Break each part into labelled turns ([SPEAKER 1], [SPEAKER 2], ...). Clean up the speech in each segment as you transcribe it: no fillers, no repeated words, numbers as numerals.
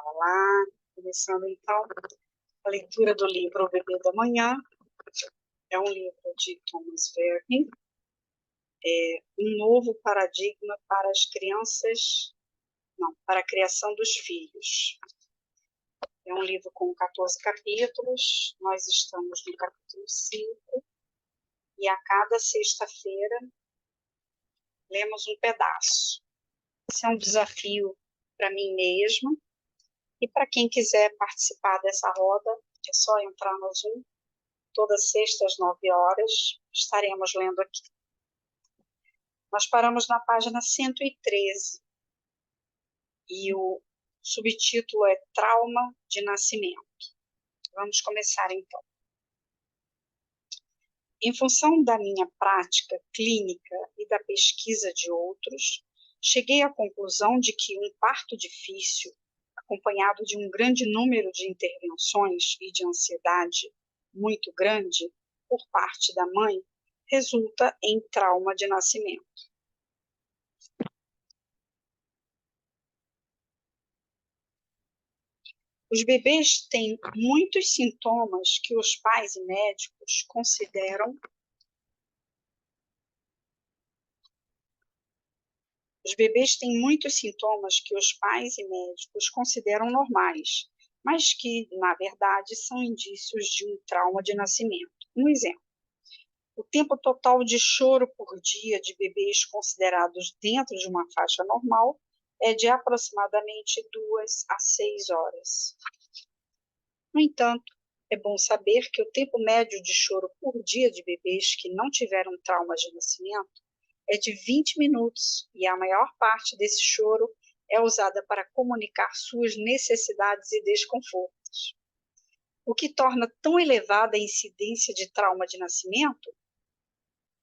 [SPEAKER 1] Olá, começando então a leitura do livro O Bebê da Manhã. É um livro de Thomas Verne, um novo paradigma para as crianças, não, para a criação dos filhos. É um livro com 14 capítulos, nós estamos no capítulo 5, e a cada sexta-feira lemos um pedaço. Esse é um desafio para mim mesma, e para quem quiser participar dessa roda, é só entrar no Zoom. Todas sextas, às 9 horas, estaremos lendo aqui. Nós paramos na página 113 e o subtítulo é Trauma de Nascimento. Vamos começar então. Em função da minha prática clínica e da pesquisa de outros, cheguei à conclusão de que um parto difícil, acompanhado de um grande número de intervenções e de ansiedade muito grande por parte da mãe, resulta em trauma de nascimento. Os bebês têm muitos sintomas que os pais e médicos consideram normais, mas que, na verdade, são indícios de um trauma de nascimento. Um exemplo: o tempo total de choro por dia de bebês considerados dentro de uma faixa normal é de aproximadamente 2 a 6 horas. No entanto, é bom saber que o tempo médio de choro por dia de bebês que não tiveram trauma de nascimento é de 20 minutos, e a maior parte desse choro é usada para comunicar suas necessidades e desconfortos. O que torna tão elevada a incidência de trauma de nascimento?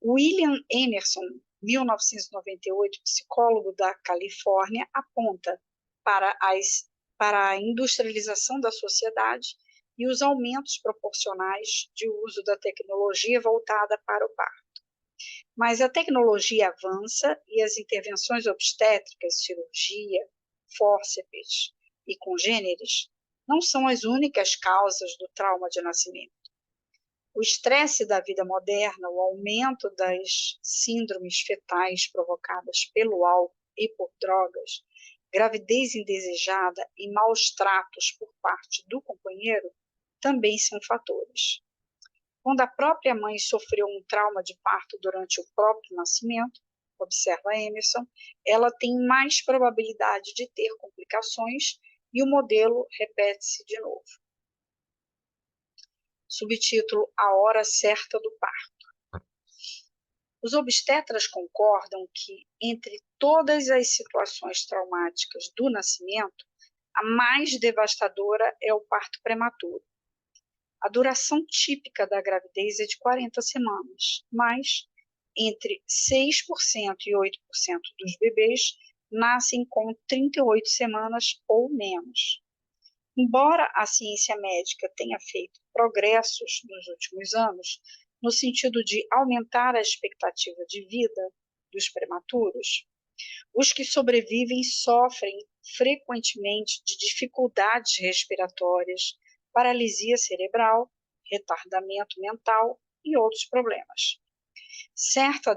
[SPEAKER 1] William Emerson, 1998, psicólogo da Califórnia, aponta para a industrialização da sociedade e os aumentos proporcionais de uso da tecnologia voltada para o parto. Mas a tecnologia avança e as intervenções obstétricas, cirurgia, fórceps e congêneres não são as únicas causas do trauma de nascimento. O estresse da vida moderna, o aumento das síndromes fetais provocadas pelo álcool e por drogas, gravidez indesejada e maus tratos por parte do companheiro também são fatores. Quando a própria mãe sofreu um trauma de parto durante o próprio nascimento, observa Emerson, ela tem mais probabilidade de ter complicações e o modelo repete-se de novo. Subtítulo: A hora certa do parto. Os obstetras concordam que, entre todas as situações traumáticas do nascimento, a mais devastadora é o parto prematuro. A duração típica da gravidez é de 40 semanas, mas entre 6% e 8% dos bebês nascem com 38 semanas ou menos. Embora a ciência médica tenha feito progressos nos últimos anos, no sentido de aumentar a expectativa de vida dos prematuros, os que sobrevivem sofrem frequentemente de dificuldades respiratórias, paralisia cerebral, retardamento mental e outros problemas. Cerca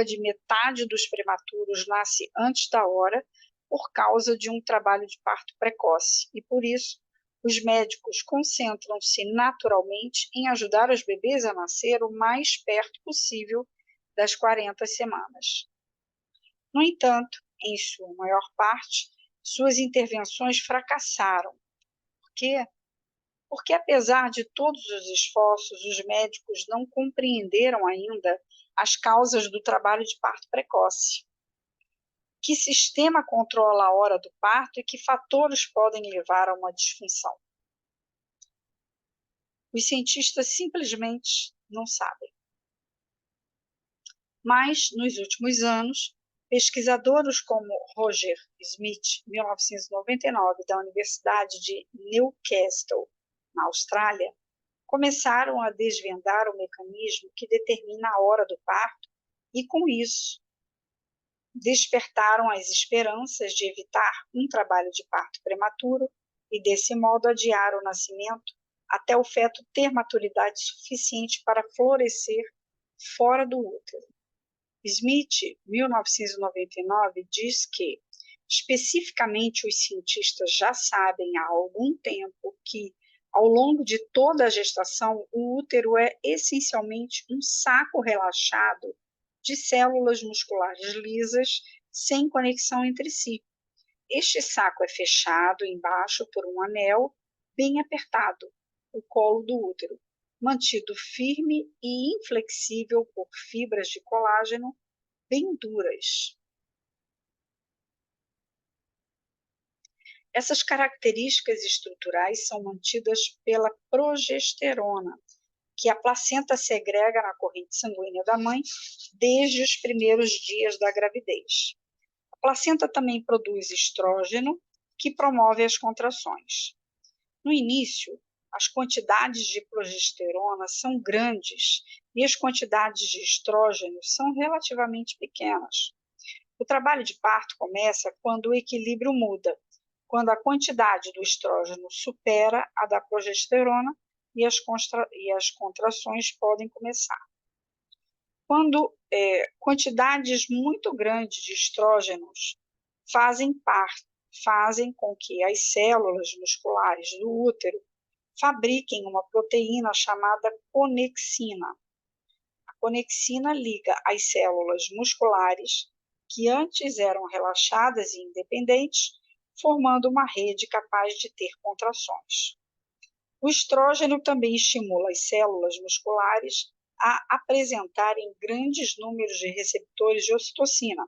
[SPEAKER 1] de metade dos prematuros nasce antes da hora por causa de um trabalho de parto precoce, e por isso os médicos concentram-se naturalmente em ajudar os bebês a nascer o mais perto possível das 40 semanas. No entanto, em sua maior parte, suas intervenções fracassaram. Por quê? Porque, apesar de todos os esforços, os médicos não compreenderam ainda as causas do trabalho de parto precoce. Que sistema controla a hora do parto e que fatores podem levar a uma disfunção? Os cientistas simplesmente não sabem. Mas, nos últimos anos, pesquisadores como Roger Smith, 1999, da Universidade de Newcastle, na Austrália, começaram a desvendar o mecanismo que determina a hora do parto e, com isso, despertaram as esperanças de evitar um trabalho de parto prematuro e, desse modo, adiar o nascimento até o feto ter maturidade suficiente para florescer fora do útero. Smith, 1999, diz que, especificamente, os cientistas já sabem há algum tempo que, ao longo de toda a gestação, o útero é essencialmente um saco relaxado de células musculares lisas sem conexão entre si. Este saco é fechado embaixo por um anel bem apertado, o colo do útero, mantido firme e inflexível por fibras de colágeno bem duras. Essas características estruturais são mantidas pela progesterona, que a placenta segrega na corrente sanguínea da mãe desde os primeiros dias da gravidez. A placenta também produz estrógeno, que promove as contrações. No início, as quantidades de progesterona são grandes e as quantidades de estrógeno são relativamente pequenas. O trabalho de parto começa quando o equilíbrio muda, quando a quantidade do estrógeno supera a da progesterona e as contrações podem começar. Quando quantidades muito grandes de estrógenos fazem com que as células musculares do útero fabriquem uma proteína chamada conexina. A conexina liga as células musculares, que antes eram relaxadas e independentes, formando uma rede capaz de ter contrações. O estrógeno também estimula as células musculares a apresentarem grandes números de receptores de ocitocina,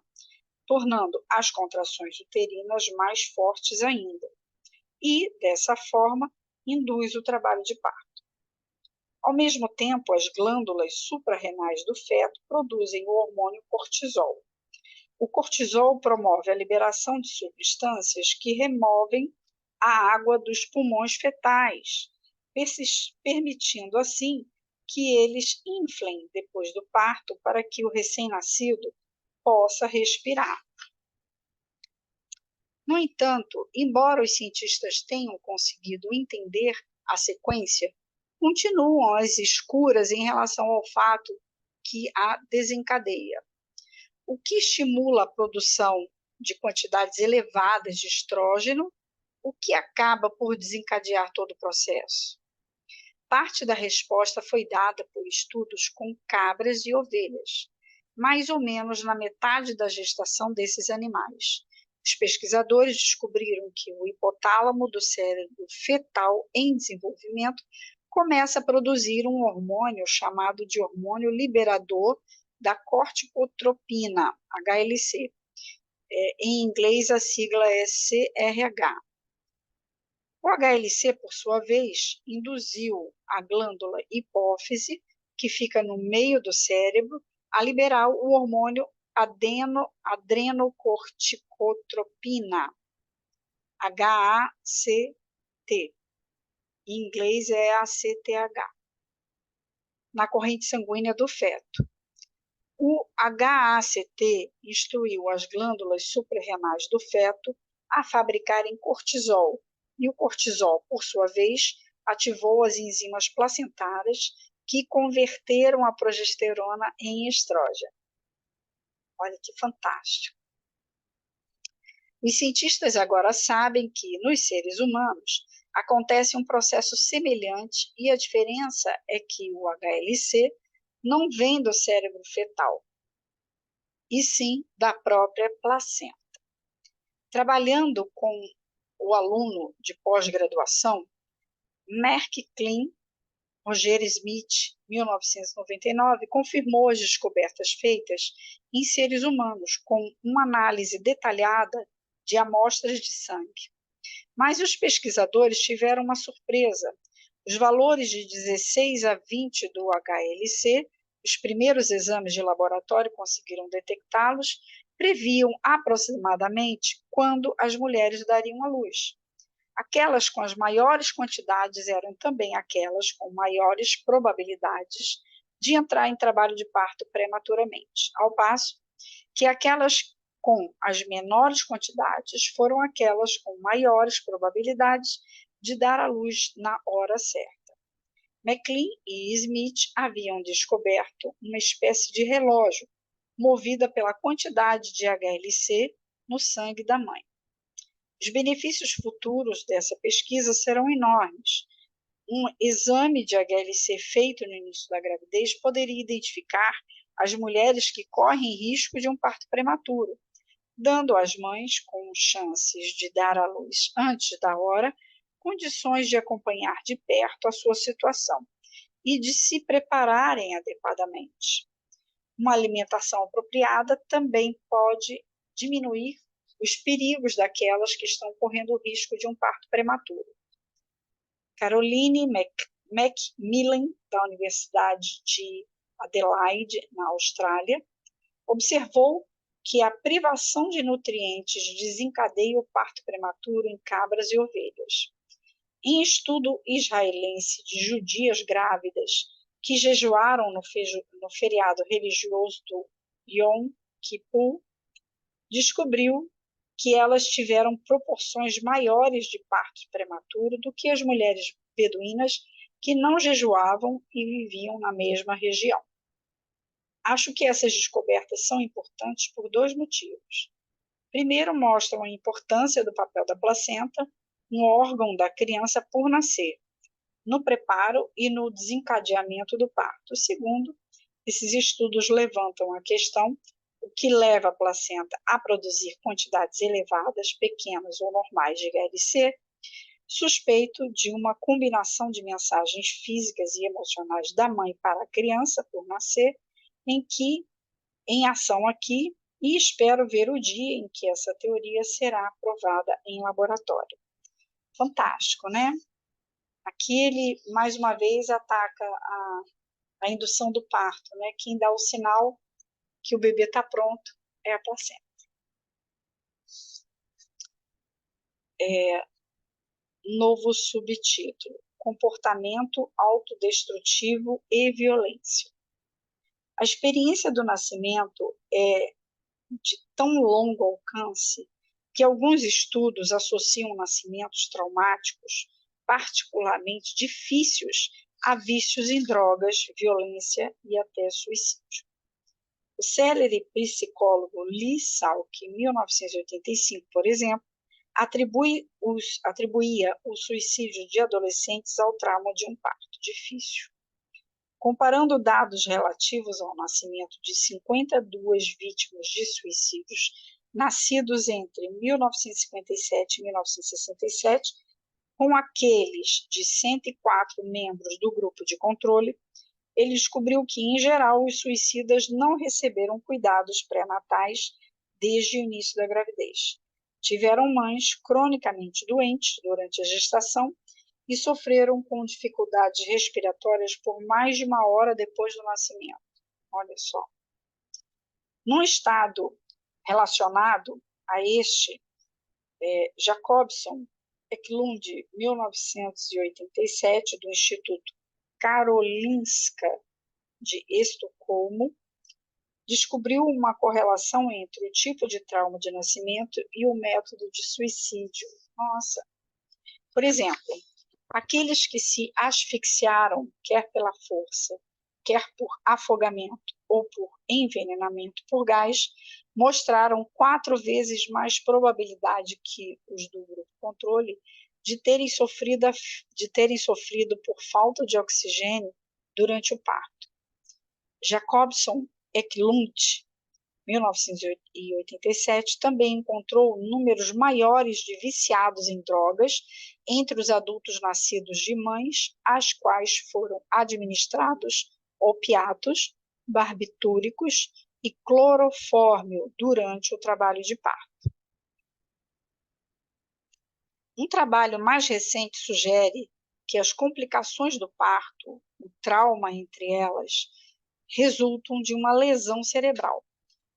[SPEAKER 1] tornando as contrações uterinas mais fortes ainda, e, dessa forma, induz o trabalho de parto. Ao mesmo tempo, as glândulas suprarrenais do feto produzem o hormônio cortisol. O cortisol promove a liberação de substâncias que removem a água dos pulmões fetais, permitindo assim que eles inflem depois do parto para que o recém-nascido possa respirar. No entanto, embora os cientistas tenham conseguido entender a sequência, continuam as escuras em relação ao fato que a desencadeia. O que estimula a produção de quantidades elevadas de estrógeno, o que acaba por desencadear todo o processo? Parte da resposta foi dada por estudos com cabras e ovelhas, mais ou menos na metade da gestação desses animais. Os pesquisadores descobriram que o hipotálamo do cérebro fetal em desenvolvimento começa a produzir um hormônio chamado de hormônio liberador da corticotropina, HLC. Em inglês, a sigla é CRH. O HLC, por sua vez, induziu a glândula hipófise, que fica no meio do cérebro, a liberar o hormônio adrenocorticotropina, HACT. Em inglês é ACTH, na corrente sanguínea do feto. O HACT instruiu as glândulas suprarrenais do feto a fabricarem cortisol, e o cortisol, por sua vez, ativou as enzimas placentárias que converteram a progesterona em estrógeno. Olha que fantástico! Os cientistas agora sabem que, nos seres humanos, acontece um processo semelhante e a diferença é que o HLC não vem do cérebro fetal, e sim da própria placenta. Trabalhando com o aluno de pós-graduação, Merck Klein, Roger Smith, 1999, confirmou as descobertas feitas em seres humanos com uma análise detalhada de amostras de sangue. Mas os pesquisadores tiveram uma surpresa. Os valores de 16 a 20 do HLC, os primeiros exames de laboratório conseguiram detectá-los, previam aproximadamente quando as mulheres dariam à luz. Aquelas com as maiores quantidades eram também aquelas com maiores probabilidades de entrar em trabalho de parto prematuramente, ao passo que aquelas com as menores quantidades foram aquelas com maiores probabilidades de dar à luz na hora certa. MacLean e Smith haviam descoberto uma espécie de relógio movida pela quantidade de HLC no sangue da mãe. Os benefícios futuros dessa pesquisa serão enormes. Um exame de HLC feito no início da gravidez poderia identificar as mulheres que correm risco de um parto prematuro, dando às mães com chances de dar à luz antes da hora condições de acompanhar de perto a sua situação e de se prepararem adequadamente. Uma alimentação apropriada também pode diminuir os perigos daquelas que estão correndo o risco de um parto prematuro. Caroline Macmillan, da Universidade de Adelaide, na Austrália, observou que a privação de nutrientes desencadeia o parto prematuro em cabras e ovelhas. Em estudo israelense de judias grávidas que jejuaram no feriado religioso do Yom Kippur, descobriu que elas tiveram proporções maiores de parto prematuro do que as mulheres beduínas que não jejuavam e viviam na mesma região. Acho que essas descobertas são importantes por dois motivos. Primeiro, mostram a importância do papel da placenta, um órgão da criança por nascer, no preparo e no desencadeamento do parto. Segundo, esses estudos levantam a questão o que leva a placenta a produzir quantidades elevadas, pequenas ou normais de HLC, suspeito de uma combinação de mensagens físicas e emocionais da mãe para a criança por nascer, em ação aqui, e espero ver o dia em que essa teoria será aprovada em laboratório. Fantástico, né? Aqui ele, mais uma vez, ataca a indução do parto, né? Quem dá o sinal que o bebê está pronto é a placenta. Novo subtítulo: Comportamento autodestrutivo e violência. A experiência do nascimento é de tão longo alcance que alguns estudos associam nascimentos traumáticos, particularmente difíceis, a vícios em drogas, violência e até suicídio. O célebre psicólogo Lee Salk, em 1985, por exemplo, atribuía o suicídio de adolescentes ao trauma de um parto difícil. Comparando dados relativos ao nascimento de 52 vítimas de suicídios nascidos entre 1957 e 1967 com aqueles de 104 membros do grupo de controle, ele descobriu que, em geral, os suicidas não receberam cuidados pré-natais desde o início da gravidez. Tiveram mães cronicamente doentes durante a gestação e sofreram com dificuldades respiratórias por mais de uma hora depois do nascimento. Olha só. Num estado relacionado a este, Jacobson Eklund, 1987, do Instituto Karolinska de Estocolmo, descobriu uma correlação entre o tipo de trauma de nascimento e o método de suicídio. Nossa! Por exemplo, aqueles que se asfixiaram, quer pela força, quer por afogamento ou por envenenamento por gás, mostraram 4 vezes mais probabilidade que os do grupo controle de terem sofrido por falta de oxigênio durante o parto. Jacobson Eklund, 1987, também encontrou números maiores de viciados em drogas entre os adultos nascidos de mães às quais foram administrados opiatos, barbitúricos e clorofórmio durante o trabalho de parto. Um trabalho mais recente sugere que as complicações do parto, o trauma entre elas, resultam de uma lesão cerebral,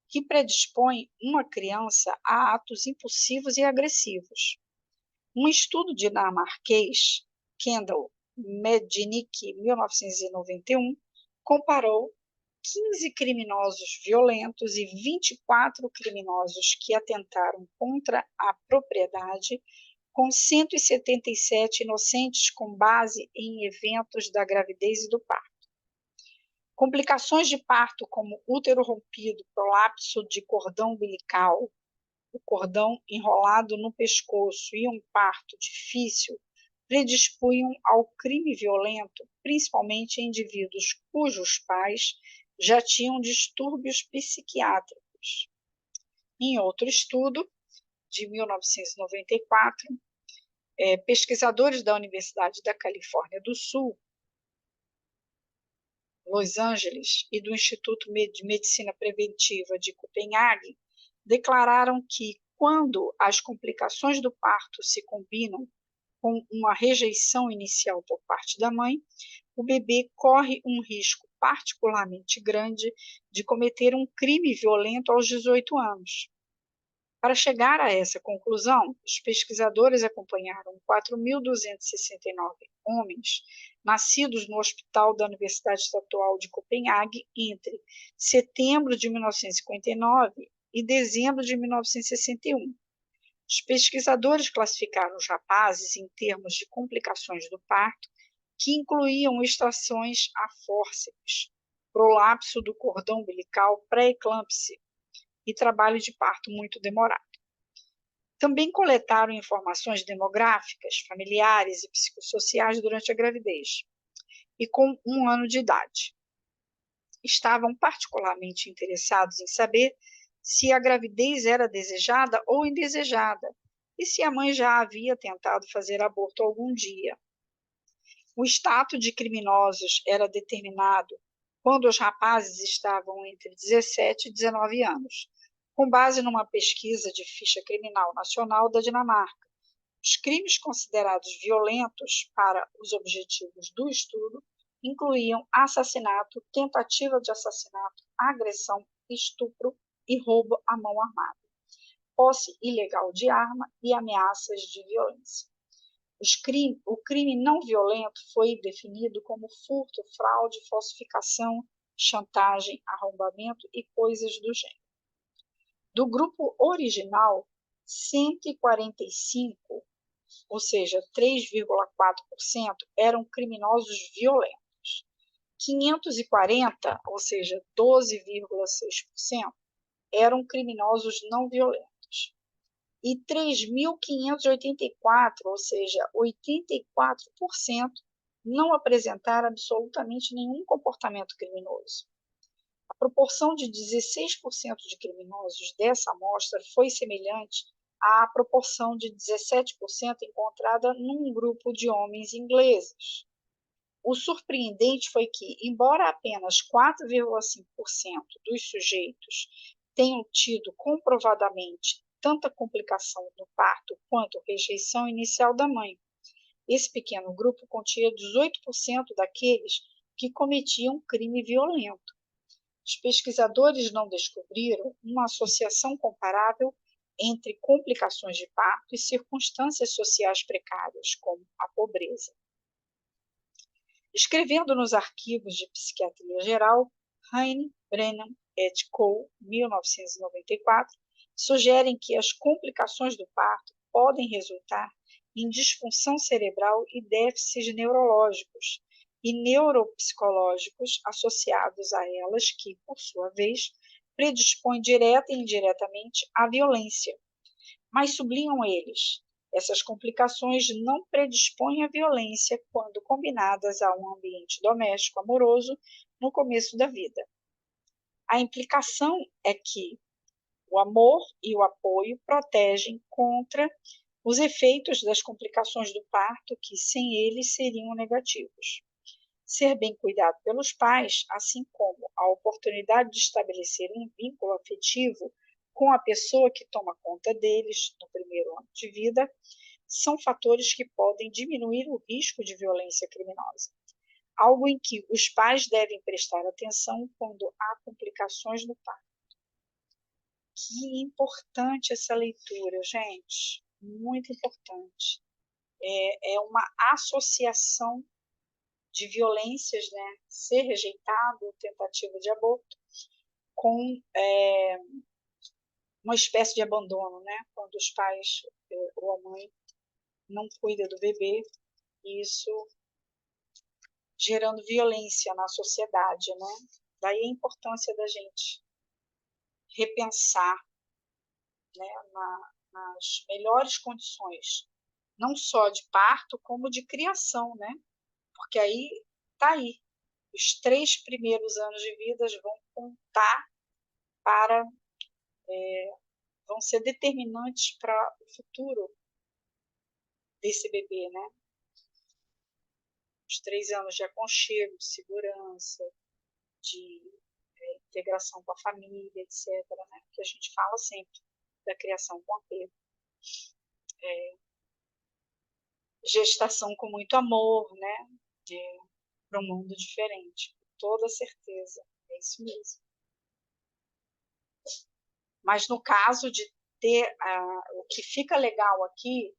[SPEAKER 1] que predispõe uma criança a atos impulsivos e agressivos. Um estudo dinamarquês, Kendall Mednick, 1991, comparou 15 criminosos violentos e 24 criminosos que atentaram contra a propriedade, com 177 inocentes com base em eventos da gravidez e do parto. Complicações de parto como útero rompido, prolapso de cordão umbilical, o cordão enrolado no pescoço e um parto difícil predispunham ao crime violento, principalmente em indivíduos cujos pais já tinham distúrbios psiquiátricos. Em outro estudo, de 1994, pesquisadores da Universidade da Califórnia do Sul, Los Angeles, e do Instituto de Medicina Preventiva de Copenhague, declararam que, quando as complicações do parto se combinam com uma rejeição inicial por parte da mãe, o bebê corre um risco particularmente grande de cometer um crime violento aos 18 anos. Para chegar a essa conclusão, os pesquisadores acompanharam 4.269 homens nascidos no Hospital da Universidade Estadual de Copenhague entre setembro de 1959 e dezembro de 1961. Os pesquisadores classificaram os rapazes em termos de complicações do parto, que incluíam extrações a fórceps, prolapso do cordão umbilical, pré-eclâmpsia e trabalho de parto muito demorado. Também coletaram informações demográficas, familiares e psicossociais durante a gravidez e com 1 ano de idade. Estavam particularmente interessados em saber se a gravidez era desejada ou indesejada e se a mãe já havia tentado fazer aborto algum dia. O status de criminosos era determinado quando os rapazes estavam entre 17 e 19 anos, com base numa pesquisa de ficha criminal nacional da Dinamarca. Os crimes considerados violentos para os objetivos do estudo incluíam assassinato, tentativa de assassinato, agressão, estupro e roubo à mão armada, posse ilegal de arma e ameaças de violência. O crime não violento foi definido como furto, fraude, falsificação, chantagem, arrombamento e coisas do gênero. Do grupo original, 145, ou seja, 3,4%, eram criminosos violentos. 540, ou seja, 12,6%, eram criminosos não violentos. E 3.584, ou seja, 84%, não apresentaram absolutamente nenhum comportamento criminoso. A proporção de 16% de criminosos dessa amostra foi semelhante à proporção de 17% encontrada num grupo de homens ingleses. O surpreendente foi que, embora apenas 4,5% dos sujeitos tenham tido comprovadamente tanta complicação no parto quanto rejeição inicial da mãe, esse pequeno grupo continha 18% daqueles que cometiam crime violento. Os pesquisadores não descobriram uma associação comparável entre complicações de parto e circunstâncias sociais precárias, como a pobreza. Escrevendo nos arquivos de psiquiatria geral, Heine, Brennan et co., 1994, sugerem que as complicações do parto podem resultar em disfunção cerebral e déficits neurológicos e neuropsicológicos associados a elas que, por sua vez, predispõem direta e indiretamente à violência. Mas sublinham eles, essas complicações não predispõem à violência quando combinadas a um ambiente doméstico amoroso no começo da vida. A implicação é que o amor e o apoio protegem contra os efeitos das complicações do parto que, sem eles, seriam negativos. Ser bem cuidado pelos pais, assim como a oportunidade de estabelecer um vínculo afetivo com a pessoa que toma conta deles no primeiro ano de vida, são fatores que podem diminuir o risco de violência criminosa, algo em que os pais devem prestar atenção quando há complicações no parto. Que importante essa leitura, gente, muito importante. É uma associação de violências, né, ser rejeitado, tentativa de aborto, com uma espécie de abandono, né, quando os pais ou a mãe não cuida do bebê, e isso gerando violência na sociedade, né? Daí a importância da gente repensar, né, nas melhores condições, não só de parto, como de criação, né? Porque aí tá aí, os 3 primeiros anos de vida vão contar para, vão ser determinantes para o futuro desse bebê, né? Os 3 anos de aconchego, de segurança, de integração com a família, etc., né? Que a gente fala sempre da criação com apego. Gestação com muito amor, né? Para um mundo diferente, com toda certeza, é isso mesmo. Mas no caso de ter, o que fica legal aqui,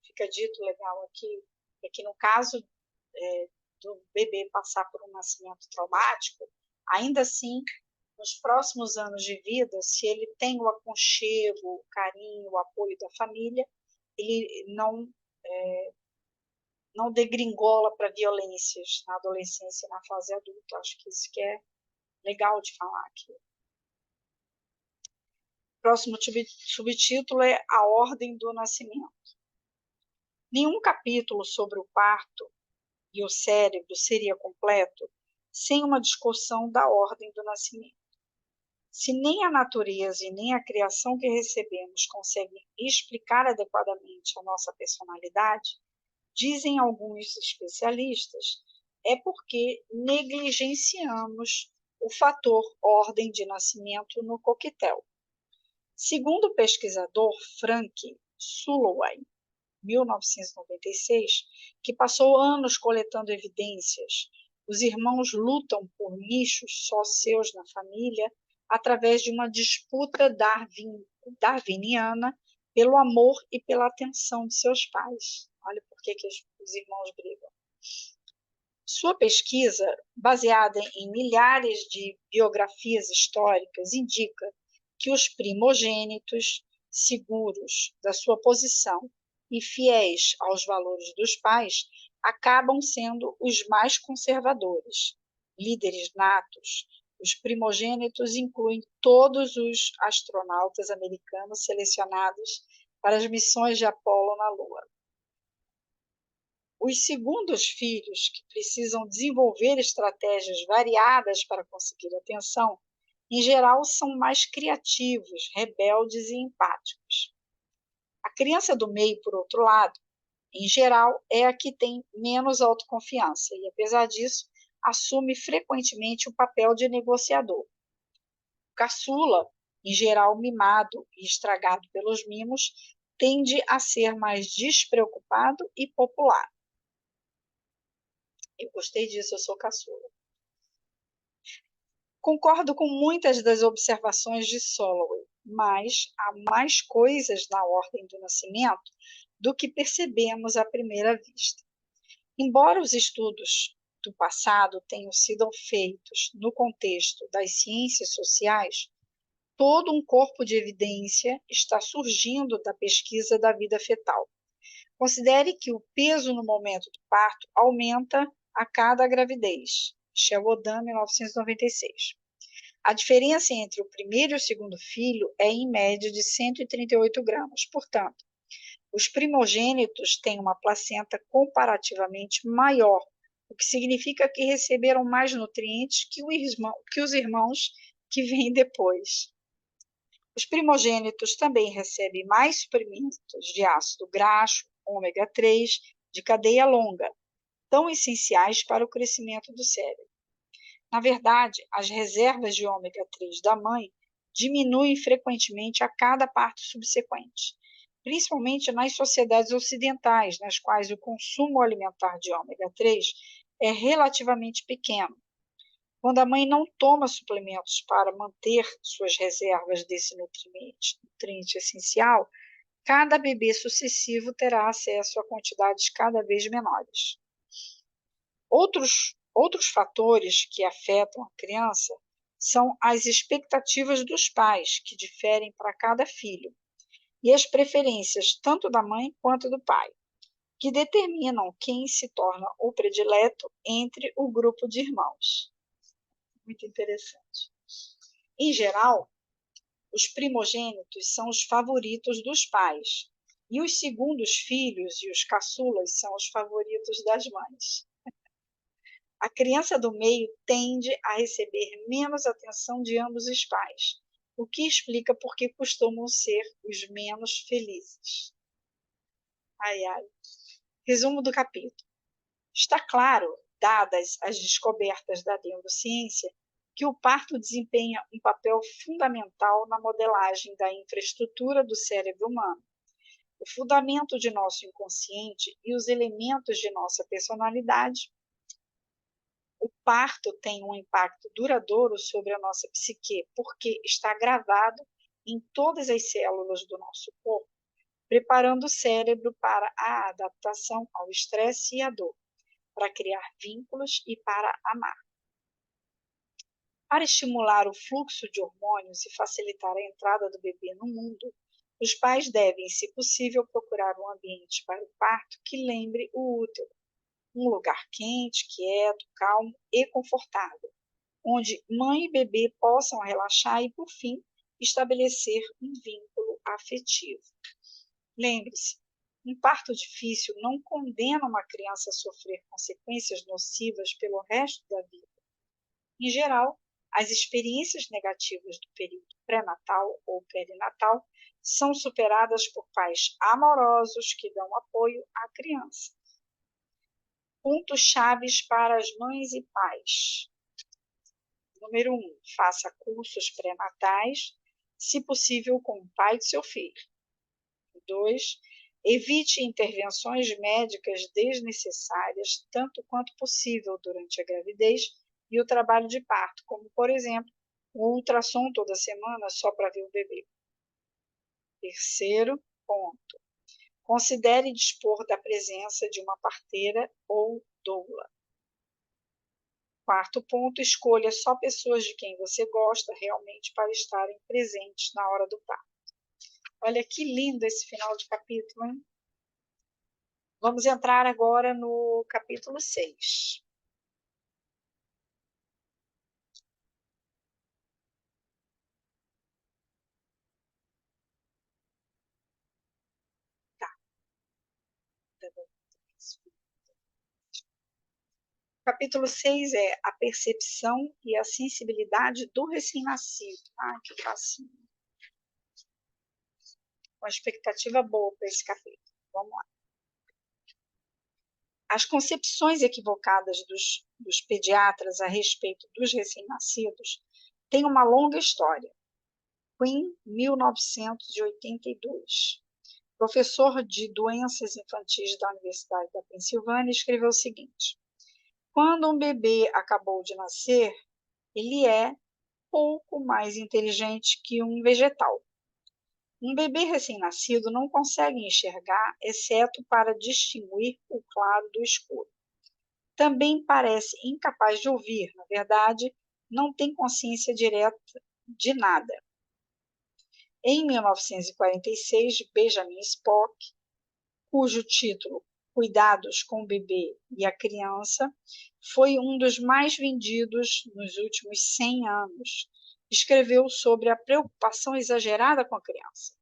[SPEAKER 1] fica dito legal aqui, é que no caso do bebê passar por um nascimento traumático, ainda assim, nos próximos anos de vida, se ele tem o aconchego, o carinho, o apoio da família, ele não degringola para violências na adolescência e na fase adulta. Acho que isso que é legal de falar aqui. Próximo subtítulo é A Ordem do Nascimento. Nenhum capítulo sobre o parto e o cérebro seria completo sem uma discussão da ordem do nascimento. Se nem a natureza e nem a criação que recebemos conseguem explicar adequadamente a nossa personalidade, dizem alguns especialistas, é porque negligenciamos o fator ordem de nascimento no coquetel. Segundo o pesquisador Frank Sullivan, 1996, que passou anos coletando evidências, os irmãos lutam por nichos só seus na família através de uma disputa darwiniana pelo amor e pela atenção de seus pais. Olha por que os irmãos brigam. Sua pesquisa, baseada em milhares de biografias históricas, indica que os primogênitos, seguros da sua posição e fiéis aos valores dos pais, acabam sendo os mais conservadores. Líderes natos, os primogênitos incluem todos os astronautas americanos selecionados para as missões de Apolo na Lua. Os segundos filhos, que precisam desenvolver estratégias variadas para conseguir atenção, em geral são mais criativos, rebeldes e empáticos. A criança do meio, por outro lado, em geral, é a que tem menos autoconfiança e, apesar disso, assume frequentemente o papel de negociador. O caçula, em geral mimado e estragado pelos mimos, tende a ser mais despreocupado e popular. Eu gostei disso, eu sou caçula. Concordo com muitas das observações de Soloway, mas há mais coisas na ordem do nascimento do que percebemos à primeira vista. Embora os estudos do passado tenham sido feitos no contexto das ciências sociais, todo um corpo de evidência está surgindo da pesquisa da vida fetal. Considere que o peso no momento do parto aumenta a cada gravidez. Michel Odan, 1996. A diferença entre o primeiro e o segundo filho é, em média, de 138 gramas. Portanto, os primogênitos têm uma placenta comparativamente maior, o que significa que receberam mais nutrientes que os irmãos que vêm depois. Os primogênitos também recebem mais suprimentos de ácido graxo, ômega 3, de cadeia longa, tão essenciais para o crescimento do cérebro. Na verdade, as reservas de ômega 3 da mãe diminuem frequentemente a cada parto subsequente, principalmente nas sociedades ocidentais, nas quais o consumo alimentar de ômega 3 é relativamente pequeno. Quando a mãe não toma suplementos para manter suas reservas desse nutriente essencial, cada bebê sucessivo terá acesso a quantidades cada vez menores. Outros fatores que afetam a criança são as expectativas dos pais, que diferem para cada filho, e as preferências tanto da mãe quanto do pai, que determinam quem se torna o predileto entre o grupo de irmãos. Muito interessante. Em geral, os primogênitos são os favoritos dos pais, e os segundos filhos e os caçulas são os favoritos das mães. A criança do meio tende a receber menos atenção de ambos os pais, o que explica por que costumam ser os menos felizes. Ai, ai. Resumo do capítulo. Está claro, dadas as descobertas da neurociência, que o parto desempenha um papel fundamental na modelagem da infraestrutura do cérebro humano, o fundamento de nosso inconsciente e os elementos de nossa personalidade. O parto tem um impacto duradouro sobre a nossa psique, porque está gravado em todas as células do nosso corpo, preparando o cérebro para a adaptação ao estresse e à dor, para criar vínculos e para amar. Para estimular o fluxo de hormônios e facilitar a entrada do bebê no mundo, os pais devem, se possível, procurar um ambiente para o parto que lembre o útero, um lugar quente, quieto, calmo e confortável, onde mãe e bebê possam relaxar e, por fim, estabelecer um vínculo afetivo. Lembre-se, um parto difícil não condena uma criança a sofrer consequências nocivas pelo resto da vida. Em geral, as experiências negativas do período pré-natal ou perinatal são superadas por pais amorosos que dão apoio à criança. Pontos chaves para as mães e pais. Número 1, faça cursos pré-natais, se possível com o pai de seu filho. 2, evite intervenções médicas desnecessárias, tanto quanto possível durante a gravidez e o trabalho de parto, como, por exemplo, um ultrassom toda semana só para ver o bebê. Terceiro ponto, considere dispor da presença de uma parteira ou doula. Quarto ponto, escolha só pessoas de quem você gosta realmente para estarem presentes na hora do parto. Olha que lindo esse final de capítulo, hein? Vamos entrar agora no capítulo 6. Tá. Capítulo 6 é a percepção e a sensibilidade do recém-nascido. Ah, que facinho. Uma expectativa boa para esse capítulo. Vamos lá. As concepções equivocadas dos pediatras a respeito dos recém-nascidos têm uma longa história. Quinn, 1982. Professor de doenças infantis da Universidade da Pensilvânia, escreveu o seguinte: quando um bebê acabou de nascer, ele é pouco mais inteligente que um vegetal. Um bebê recém-nascido não consegue enxergar, exceto para distinguir o claro do escuro. Também parece incapaz de ouvir, na verdade, não tem consciência direta de nada. Em 1946, Benjamin Spock, cujo título Cuidados com o Bebê e a Criança foi um dos mais vendidos nos últimos 100 anos, escreveu sobre a preocupação exagerada com a criança.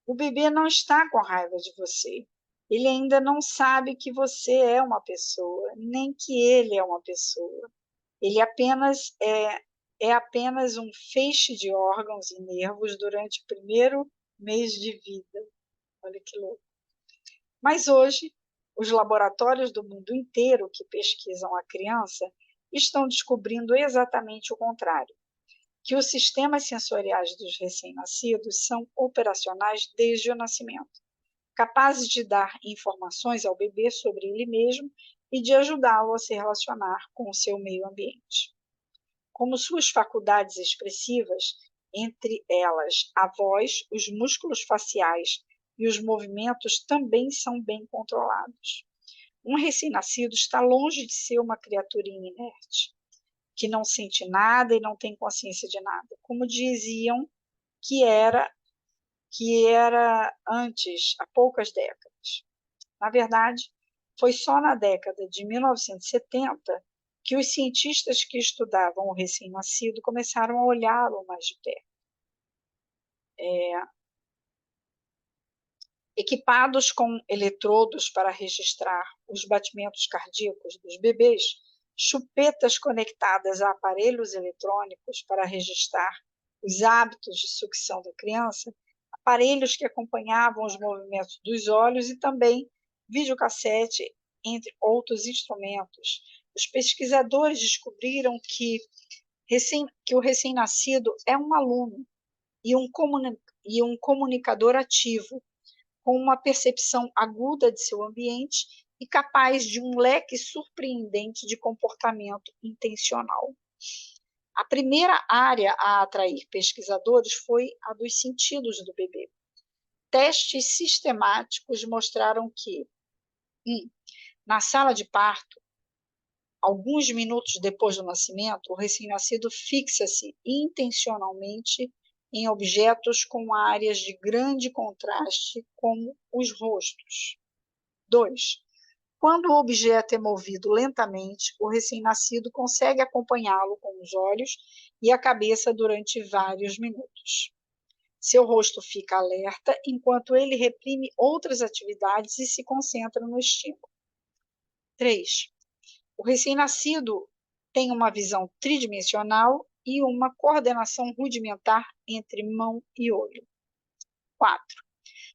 [SPEAKER 1] O bebê não está com raiva de você. Ele ainda não sabe que você é uma pessoa, nem que ele é uma pessoa. Ele é apenas um feixe de órgãos e nervos durante o primeiro mês de vida. Olha que louco. Mas hoje, os laboratórios do mundo inteiro que pesquisam a criança estão descobrindo exatamente o contrário, que os sistemas sensoriais dos recém-nascidos são operacionais desde o nascimento, capazes de dar informações ao bebê sobre ele mesmo e de ajudá-lo a se relacionar com o seu meio ambiente. Como suas faculdades expressivas, entre elas a voz, os músculos faciais e os movimentos também são bem controlados. Um recém-nascido está longe de ser uma criatura inerte, que não sente nada e não tem consciência de nada, como diziam que era antes, há poucas décadas. Na verdade, foi só na década de 1970 que os cientistas que estudavam o recém-nascido começaram a olhá-lo mais de perto. Equipados com eletrodos para registrar os batimentos cardíacos dos bebês, chupetas conectadas a aparelhos eletrônicos para registrar os hábitos de sucção da criança, aparelhos que acompanhavam os movimentos dos olhos e também videocassete, entre outros instrumentos. Os pesquisadores descobriram que o recém-nascido é um aluno e um comunicador ativo, com uma percepção aguda de seu ambiente e capaz de um leque surpreendente de comportamento intencional. A primeira área a atrair pesquisadores foi a dos sentidos do bebê. Testes sistemáticos mostraram que, na sala de parto, alguns minutos depois do nascimento, o recém-nascido fixa-se intencionalmente em objetos com áreas de grande contraste, como os rostos. 2. Quando o objeto é movido lentamente, o recém-nascido consegue acompanhá-lo com os olhos e a cabeça durante vários minutos. Seu rosto fica alerta enquanto ele reprime outras atividades e se concentra no estímulo. 3. O recém-nascido tem uma visão tridimensional e uma coordenação rudimentar entre mão e olho. 4.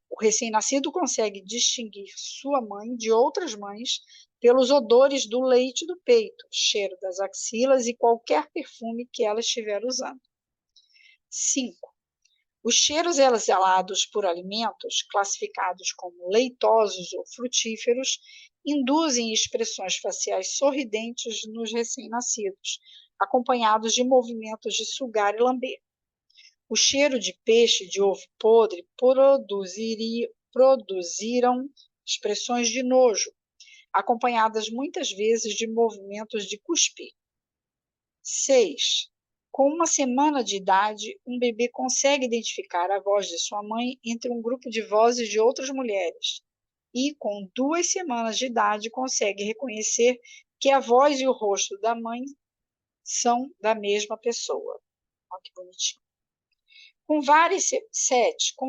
[SPEAKER 1] O recém-nascido consegue distinguir sua mãe de outras mães pelos odores do leite do peito, cheiro das axilas e qualquer perfume que ela estiver usando. 5. Os cheiros exalados por alimentos, classificados como leitosos ou frutíferos, induzem expressões faciais sorridentes nos recém-nascidos, acompanhados de movimentos de sugar e lamber. O cheiro de peixe de ovo podre produziram expressões de nojo, acompanhadas muitas vezes de movimentos de cuspir. 6. Com uma semana de idade, um bebê consegue identificar a voz de sua mãe entre um grupo de vozes de outras mulheres. E, com 2 semanas de idade, consegue reconhecer que a voz e o rosto da mãe são da mesma pessoa. Olha que bonitinho. Com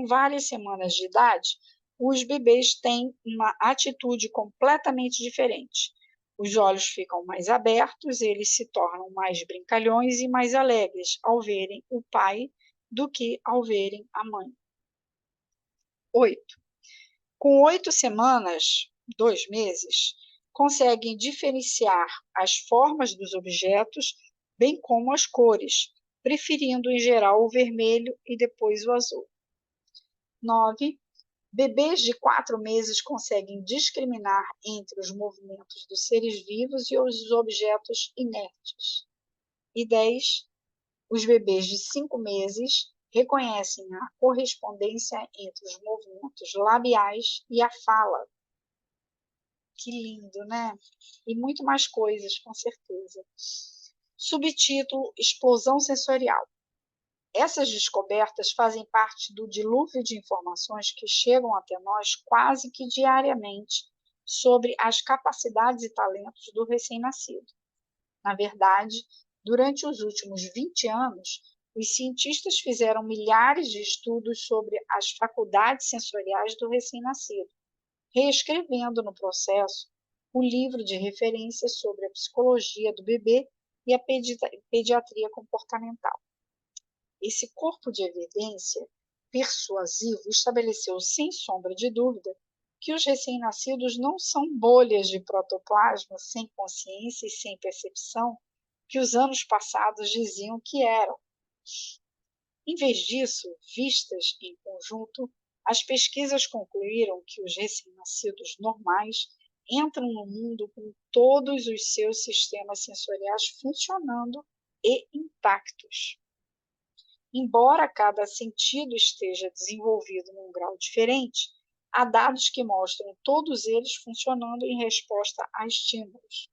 [SPEAKER 1] várias semanas de idade, os bebês têm uma atitude completamente diferente. Os olhos ficam mais abertos, eles se tornam mais brincalhões e mais alegres ao verem o pai do que ao verem a mãe. 8. Com 8 semanas, 2 meses, conseguem diferenciar as formas dos objetos, bem como as cores, preferindo em geral o vermelho e depois o azul. 9. Bebês de 4 meses conseguem discriminar entre os movimentos dos seres vivos e os objetos inertes. E 10. Os bebês de 5 meses reconhecem a correspondência entre os movimentos labiais e a fala. Que lindo, né? E muito mais coisas, com certeza. Subtítulo: Explosão sensorial. Essas descobertas fazem parte do dilúvio de informações que chegam até nós quase que diariamente sobre as capacidades e talentos do recém-nascido. Na verdade, durante os últimos 20 anos, os cientistas fizeram milhares de estudos sobre as faculdades sensoriais do recém-nascido, reescrevendo no processo o livro de referência sobre a psicologia do bebê e a pediatria comportamental. Esse corpo de evidência persuasivo estabeleceu, sem sombra de dúvida, que os recém-nascidos não são bolhas de protoplasma sem consciência e sem percepção que os anos passados diziam que eram. Em vez disso, vistas em conjunto, as pesquisas concluíram que os recém-nascidos normais entram no mundo com todos os seus sistemas sensoriais funcionando e intactos. Embora cada sentido esteja desenvolvido num grau diferente, Há dados que mostram todos eles funcionando em resposta a estímulos.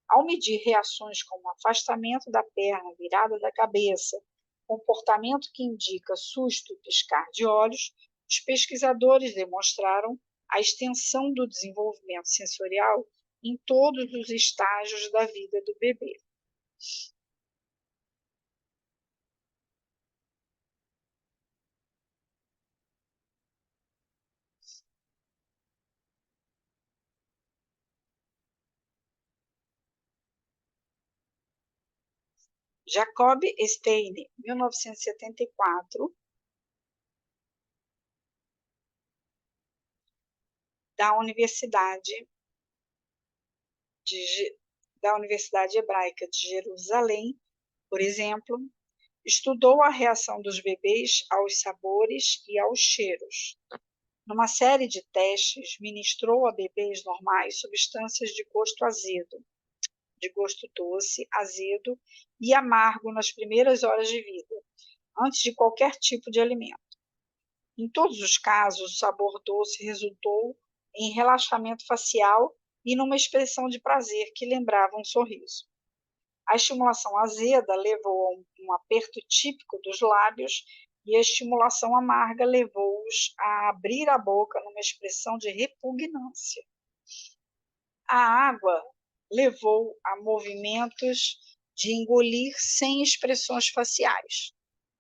[SPEAKER 1] Ao medir reações como afastamento da perna, virada da cabeça, comportamento que indica susto e piscar de olhos, os pesquisadores demonstraram a extensão do desenvolvimento sensorial em todos os estágios da vida do bebê. Jacob Stein, 1974, da Universidade, da Universidade Hebraica de Jerusalém, por exemplo, estudou a reação dos bebês aos sabores e aos cheiros. Numa série de testes, ministrou a bebês normais substâncias de gosto azedo, de gosto doce, azedo e amargo nas primeiras horas de vida, antes de qualquer tipo de alimento. Em todos os casos, o sabor doce resultou em relaxamento facial e numa expressão de prazer que lembrava um sorriso. A estimulação azeda levou a um aperto típico dos lábios e a estimulação amarga levou-os a abrir a boca numa expressão de repugnância. A água levou a movimentos de engolir sem expressões faciais.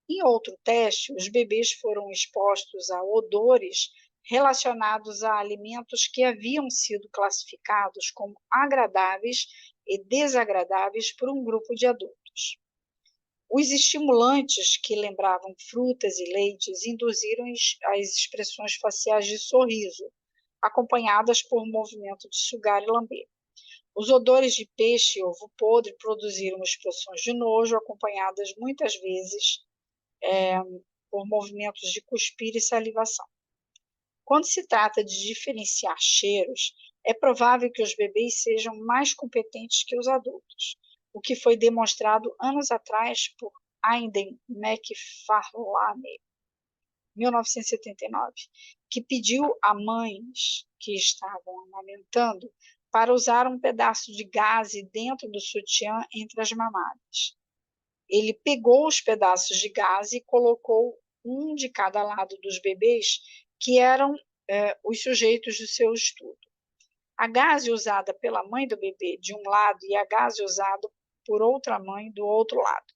[SPEAKER 1] Em outro teste, os bebês foram expostos a odores relacionados a alimentos que haviam sido classificados como agradáveis e desagradáveis por um grupo de adultos. Os estimulantes, que lembravam frutas e leites, induziram as expressões faciais de sorriso, acompanhadas por movimento de sugar e lamber. Os odores de peixe e ovo podre produziram expressões de nojo, acompanhadas muitas vezes por movimentos de cuspir e salivação. Quando se trata de diferenciar cheiros, é provável que os bebês sejam mais competentes que os adultos, o que foi demonstrado anos atrás por Aidan McFarlane, 1979, que pediu a mães que estavam amamentando para usar um pedaço de gaze dentro do sutiã entre as mamadas. Ele pegou os pedaços de gaze e colocou um de cada lado dos bebês, que eram os sujeitos do seu estudo. A gaze usada pela mãe do bebê de um lado e a gaze usada por outra mãe do outro lado.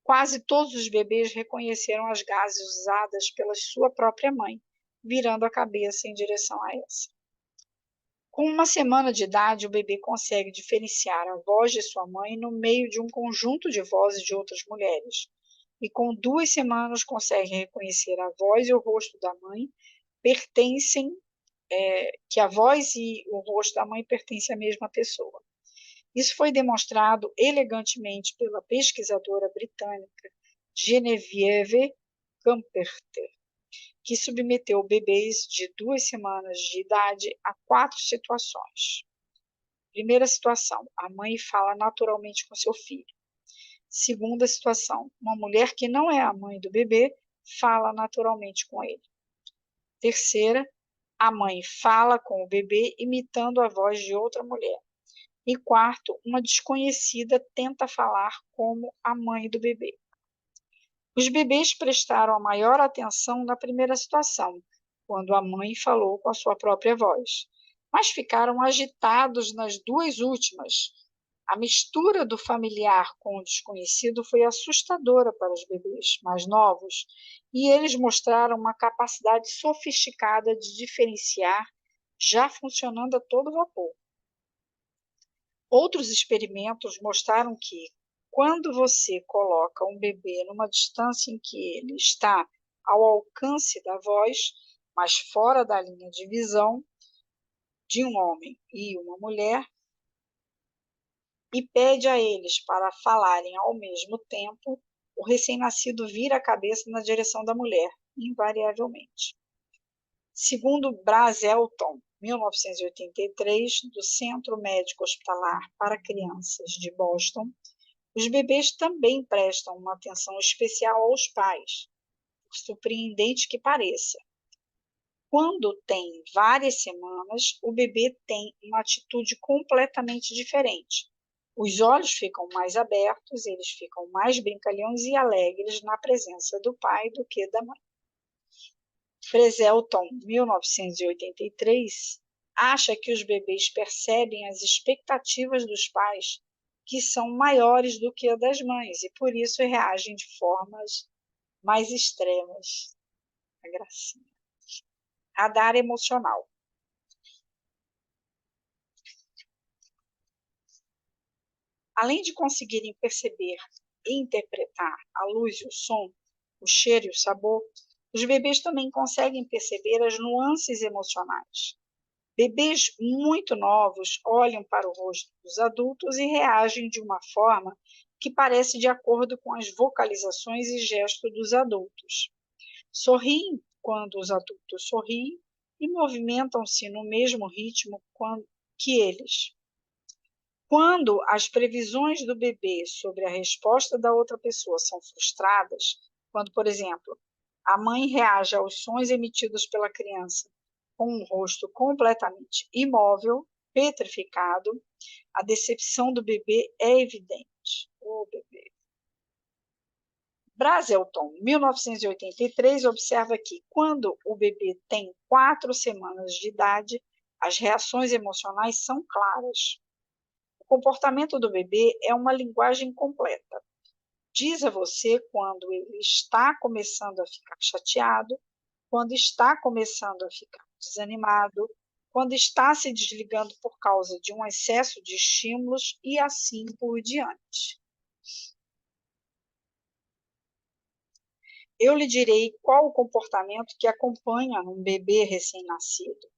[SPEAKER 1] Quase todos os bebês reconheceram as gazes usadas pela sua própria mãe, virando a cabeça em direção a essa. Com 1 semana de idade, o bebê consegue diferenciar a voz de sua mãe no meio de um conjunto de vozes de outras mulheres. E com 2 semanas consegue reconhecer a voz e o rosto da mãe, que a voz e o rosto da mãe pertencem à mesma pessoa. Isso foi demonstrado elegantemente pela pesquisadora britânica Genevieve Camperter, que submeteu bebês de 2 semanas de idade a 4 situações. Primeira situação, a mãe fala naturalmente com seu filho. Segunda situação, uma mulher que não é a mãe do bebê fala naturalmente com ele. Terceira, a mãe fala com o bebê imitando a voz de outra mulher. E quarto, uma desconhecida tenta falar como a mãe do bebê. Os bebês prestaram a maior atenção na primeira situação, quando a mãe falou com a sua própria voz, mas ficaram agitados nas 2 últimas. A mistura do familiar com o desconhecido foi assustadora para os bebês mais novos, e eles mostraram uma capacidade sofisticada de diferenciar, já funcionando a todo vapor. Outros experimentos mostraram que, quando você coloca um bebê numa distância em que ele está ao alcance da voz, mas fora da linha de visão de um homem e uma mulher, e pede a eles para falarem ao mesmo tempo, o recém-nascido vira a cabeça na direção da mulher, invariavelmente. Segundo Brazelton, 1983, do Centro Médico Hospitalar para Crianças de Boston, os bebês também prestam uma atenção especial aos pais, por surpreendente que pareça. Quando tem várias semanas, o bebê tem uma atitude completamente diferente. Os olhos ficam mais abertos, eles ficam mais brincalhões e alegres na presença do pai do que da mãe. Freselton, 1983, acha que os bebês percebem as expectativas dos pais, que são maiores do que a das mães, e por isso reagem de formas mais extremas. A gracinha. Radar emocional. Além de conseguirem perceber e interpretar a luz e o som, o cheiro e o sabor, os bebês também conseguem perceber as nuances emocionais. Bebês muito novos olham para o rosto dos adultos e reagem de uma forma que parece de acordo com as vocalizações e gestos dos adultos. Sorriem quando os adultos sorriem e movimentam-se no mesmo ritmo que eles. Quando as previsões do bebê sobre a resposta da outra pessoa são frustradas, quando, por exemplo, a mãe reage aos sons emitidos pela criança com um rosto completamente imóvel, petrificado, a decepção do bebê é evidente. O bebê. Brazelton, 1983, observa que quando o bebê tem 4 semanas de idade, as reações emocionais são claras. O comportamento do bebê é uma linguagem completa. Diz a você quando ele está começando a ficar chateado, quando está começando a ficar desanimado, quando está se desligando por causa de um excesso de estímulos e assim por diante. Eu lhe direi qual o comportamento que acompanha um bebê recém-nascido.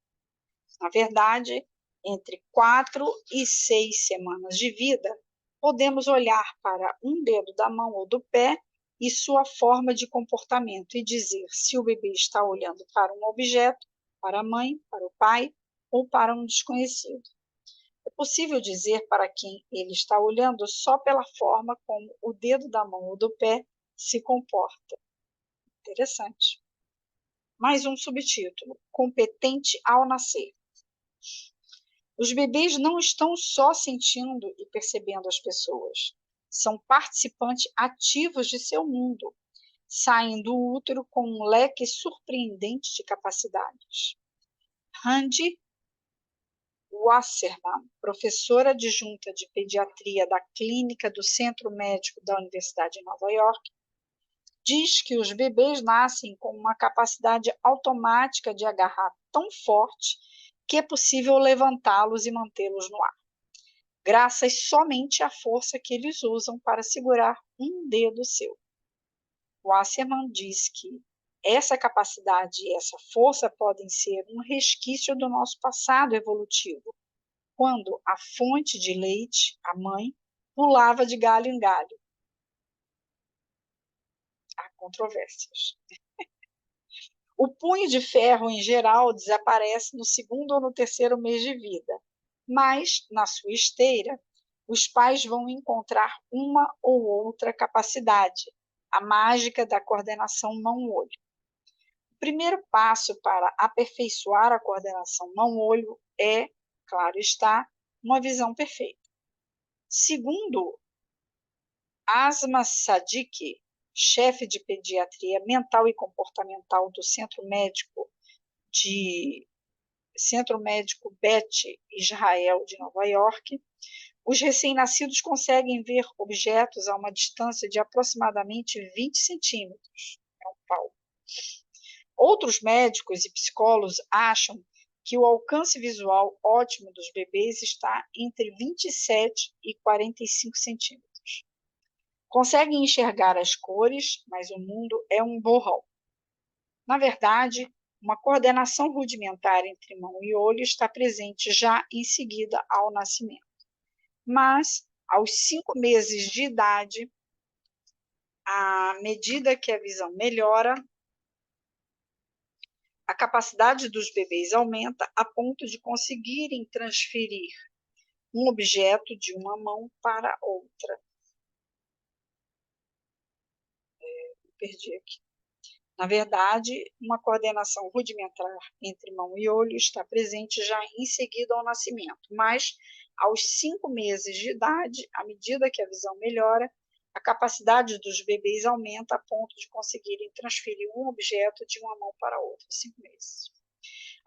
[SPEAKER 1] Na verdade, entre 4 e 6 semanas de vida, podemos olhar para um dedo da mão ou do pé e sua forma de comportamento e dizer se o bebê está olhando para um objeto, para a mãe, para o pai ou para um desconhecido. É possível dizer para quem ele está olhando só pela forma como o dedo da mão ou do pé se comporta. Interessante. Mais um subtítulo: competente ao nascer. Os bebês não estão só sentindo e percebendo as pessoas, são participantes ativos de seu mundo, saem do útero com um leque surpreendente de capacidades. Randy Wasserman, professora adjunta de pediatria da clínica do Centro Médico da Universidade de Nova York, diz que os bebês nascem com uma capacidade automática de agarrar tão forte que é possível levantá-los e mantê-los no ar, graças somente à força que eles usam para segurar um dedo seu. Wasserman diz que essa capacidade e essa força podem ser um resquício do nosso passado evolutivo, quando a fonte de leite, a mãe, pulava de galho em galho. Há controvérsias. O punho de ferro, em geral, desaparece no segundo ou no terceiro mês de vida, mas, na sua esteira, os pais vão encontrar uma ou outra capacidade, a mágica da coordenação mão-olho. O primeiro passo para aperfeiçoar a coordenação mão-olho é, claro está, uma visão perfeita. Segundo Asma Sadiq, chefe de pediatria mental e comportamental do Centro Médico Beth Israel de Nova York, os recém-nascidos conseguem ver objetos a uma distância de aproximadamente 20 centímetros. É um pau. Outros médicos e psicólogos acham que o alcance visual ótimo dos bebês está entre 27 e 45 centímetros. Conseguem enxergar as cores, mas o mundo é um borrão. Na verdade, uma coordenação rudimentar entre mão e olho está presente já em seguida ao nascimento. Mas, aos 5 meses de idade, à medida que a visão melhora, a capacidade dos bebês aumenta a ponto de conseguirem transferir um objeto de uma mão para outra. Perdi aqui. Na verdade, uma coordenação rudimentar entre mão e olho está presente já em seguida ao nascimento, mas aos 5 meses de idade, à medida que a visão melhora, a capacidade dos bebês aumenta a ponto de conseguirem transferir um objeto de uma mão para outra, 5 meses.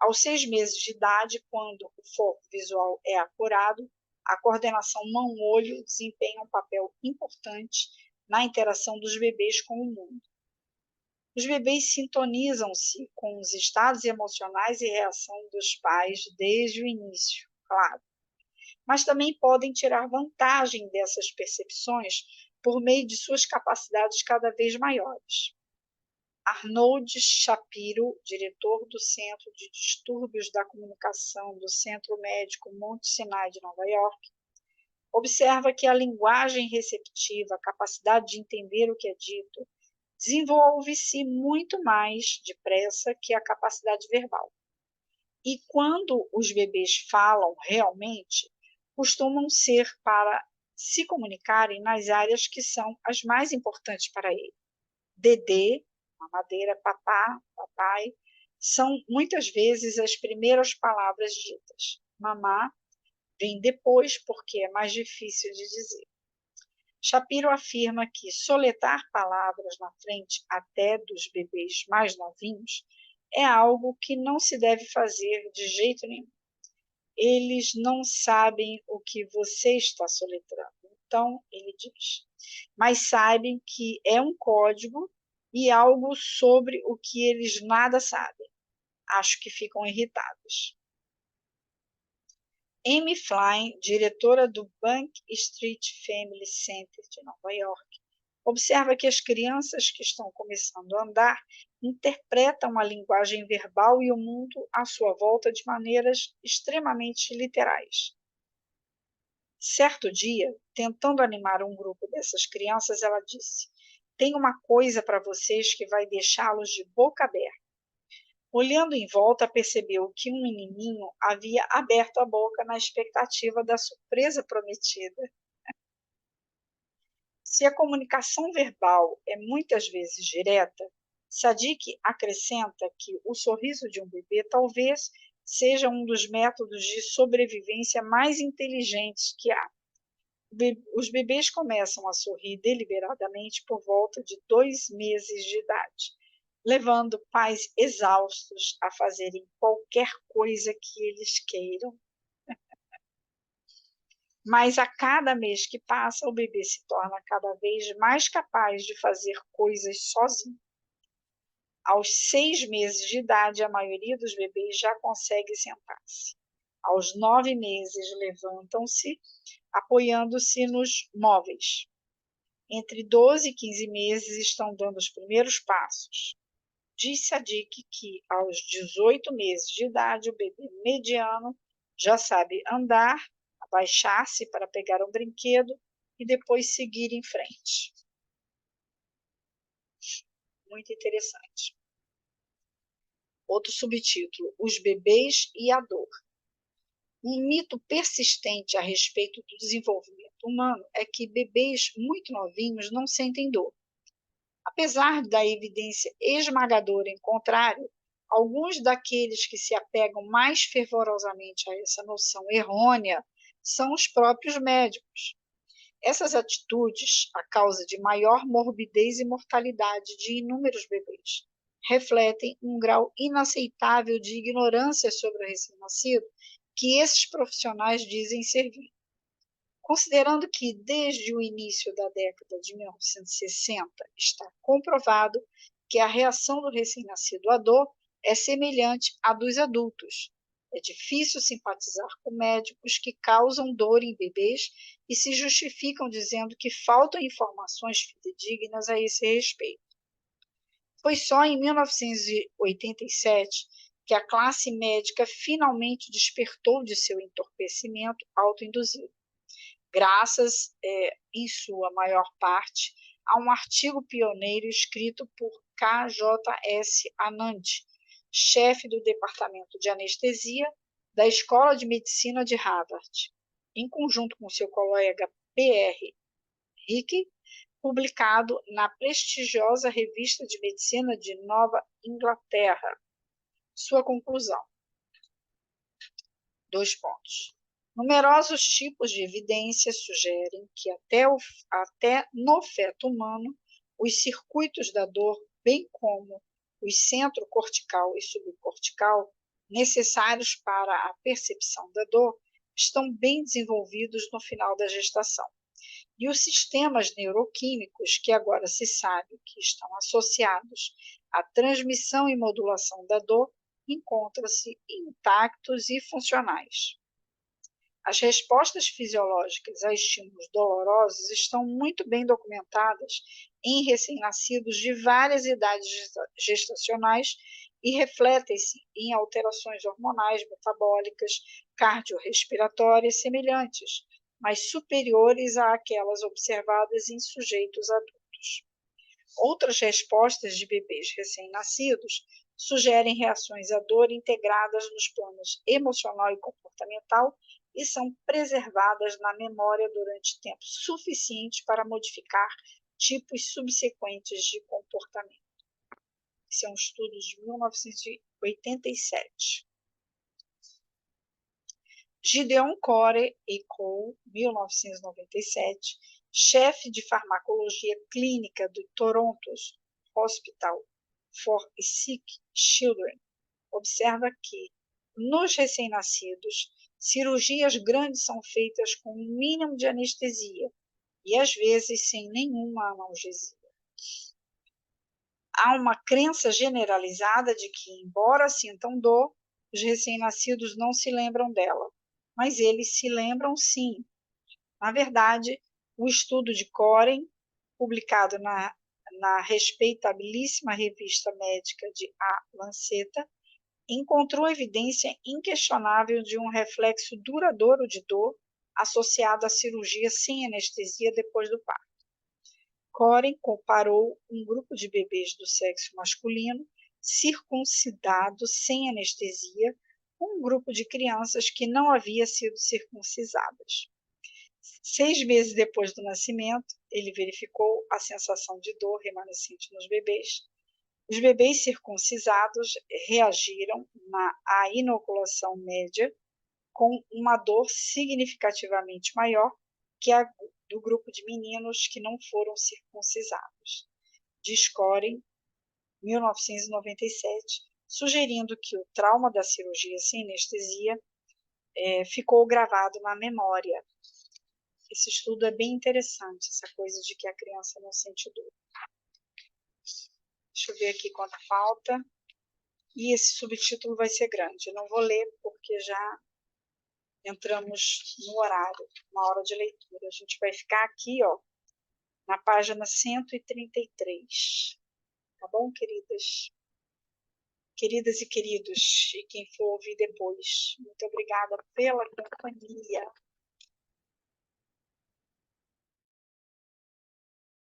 [SPEAKER 1] Aos 6 meses de idade, quando o foco visual é acurado, a coordenação mão-olho desempenha um papel importante na interação dos bebês com o mundo. Os bebês sintonizam-se com os estados emocionais e reação dos pais desde o início, claro, mas também podem tirar vantagem dessas percepções por meio de suas capacidades cada vez maiores. Arnold Shapiro, diretor do Centro de Distúrbios da Comunicação do Centro Médico Mount Sinai de Nova York, observa que a linguagem receptiva, a capacidade de entender o que é dito, desenvolve-se muito mais depressa que a capacidade verbal. E quando os bebês falam realmente, costumam ser para se comunicarem nas áreas que são as mais importantes para ele. Dedê, mamadeira, papá, papai, são muitas vezes as primeiras palavras ditas. Mamá vem depois porque é mais difícil de dizer. Shapiro afirma que soletrar palavras na frente até dos bebês mais novinhos é algo que não se deve fazer de jeito nenhum. Eles não sabem o que você está soletrando, então ele diz, mas sabem que é um código e algo sobre o que eles nada sabem. Acho que ficam irritados. Amy Flynn, diretora do Bank Street Family Center de Nova York, observa que as crianças que estão começando a andar interpretam a linguagem verbal e o mundo à sua volta de maneiras extremamente literais. Certo dia, tentando animar um grupo dessas crianças, ela disse: "Tem uma coisa para vocês que vai deixá-los de boca aberta." Olhando em volta, percebeu que um menininho havia aberto a boca na expectativa da surpresa prometida. Se a comunicação verbal é muitas vezes direta, Sadiq acrescenta que o sorriso de um bebê talvez seja um dos métodos de sobrevivência mais inteligentes que há. Os bebês começam a sorrir deliberadamente por volta de 2 meses de idade, levando pais exaustos a fazerem qualquer coisa que eles queiram. Mas a cada mês que passa, o bebê se torna cada vez mais capaz de fazer coisas sozinho. Aos 6 meses de idade, a maioria dos bebês já consegue sentar-se. Aos 9 meses, levantam-se, apoiando-se nos móveis. Entre 12 e 15 meses, estão dando os primeiros passos. Disse a Dick que, aos 18 meses de idade, o bebê mediano já sabe andar, abaixar-se para pegar um brinquedo e depois seguir em frente. Muito interessante. Outro subtítulo: Os bebês e a dor. Um mito persistente a respeito do desenvolvimento humano é que bebês muito novinhos não sentem dor. Apesar da evidência esmagadora em contrário, alguns daqueles que se apegam mais fervorosamente a essa noção errônea são os próprios médicos. Essas atitudes, a causa de maior morbidez e mortalidade de inúmeros bebês, refletem um grau inaceitável de ignorância sobre o recém-nascido que esses profissionais dizem servir. Considerando que, desde o início da década de 1960, está comprovado que a reação do recém-nascido à dor é semelhante à dos adultos. É difícil simpatizar com médicos que causam dor em bebês e se justificam dizendo que faltam informações fidedignas a esse respeito. Foi só em 1987 que a classe médica finalmente despertou de seu entorpecimento autoinduzido, graças, em sua maior parte, a um artigo pioneiro escrito por K.J.S. Anand, chefe do Departamento de Anestesia da Escola de Medicina de Harvard, em conjunto com seu colega P.R. Hickey, publicado na prestigiosa Revista de Medicina de Nova Inglaterra. Sua conclusão. 2 pontos. Numerosos tipos de evidência sugerem que até no feto humano, os circuitos da dor, bem como os centro cortical e subcortical, necessários para a percepção da dor, estão bem desenvolvidos no final da gestação. E os sistemas neuroquímicos, que agora se sabe que estão associados à transmissão e modulação da dor, encontram-se intactos e funcionais. As respostas fisiológicas a estímulos dolorosos estão muito bem documentadas em recém-nascidos de várias idades gestacionais e refletem-se em alterações hormonais, metabólicas, cardiorrespiratórias semelhantes, mas superiores àquelas observadas em sujeitos adultos. Outras respostas de bebês recém-nascidos sugerem reações à dor integradas nos planos emocional e comportamental e são preservadas na memória durante tempo suficiente para modificar tipos subsequentes de comportamento. Esse é um estudo de 1987. Gideon Corey et Cole, 1997, chefe de farmacologia clínica do Toronto Hospital for Sick Children, observa que, nos recém-nascidos, cirurgias grandes são feitas com um mínimo de anestesia e, às vezes, sem nenhuma analgesia. Há uma crença generalizada de que, embora sintam dor, os recém-nascidos não se lembram dela, mas eles se lembram sim. Na verdade, o estudo de Coren, publicado na respeitabilíssima revista médica de A Lanceta, encontrou evidência inquestionável de um reflexo duradouro de dor associado à cirurgia sem anestesia depois do parto. Coren comparou um grupo de bebês do sexo masculino circuncidado sem anestesia com um grupo de crianças que não havia sido circuncisadas. 6 meses depois do nascimento, ele verificou a sensação de dor remanescente nos bebês. Os bebês circuncisados reagiram à inoculação média com uma dor significativamente maior que a do grupo de meninos que não foram circuncisados. Diz Coren, 1997, sugerindo que o trauma da cirurgia sem anestesia ficou gravado na memória. Esse estudo é bem interessante, essa coisa de que a criança não sente dor. Deixa eu ver aqui quanto falta. E esse subtítulo vai ser grande. Eu não vou ler porque já entramos no horário, na hora de leitura. A gente vai ficar aqui, ó, na página 133. Tá bom, queridas? Queridas e queridos, e quem for ouvir depois, muito obrigada pela companhia.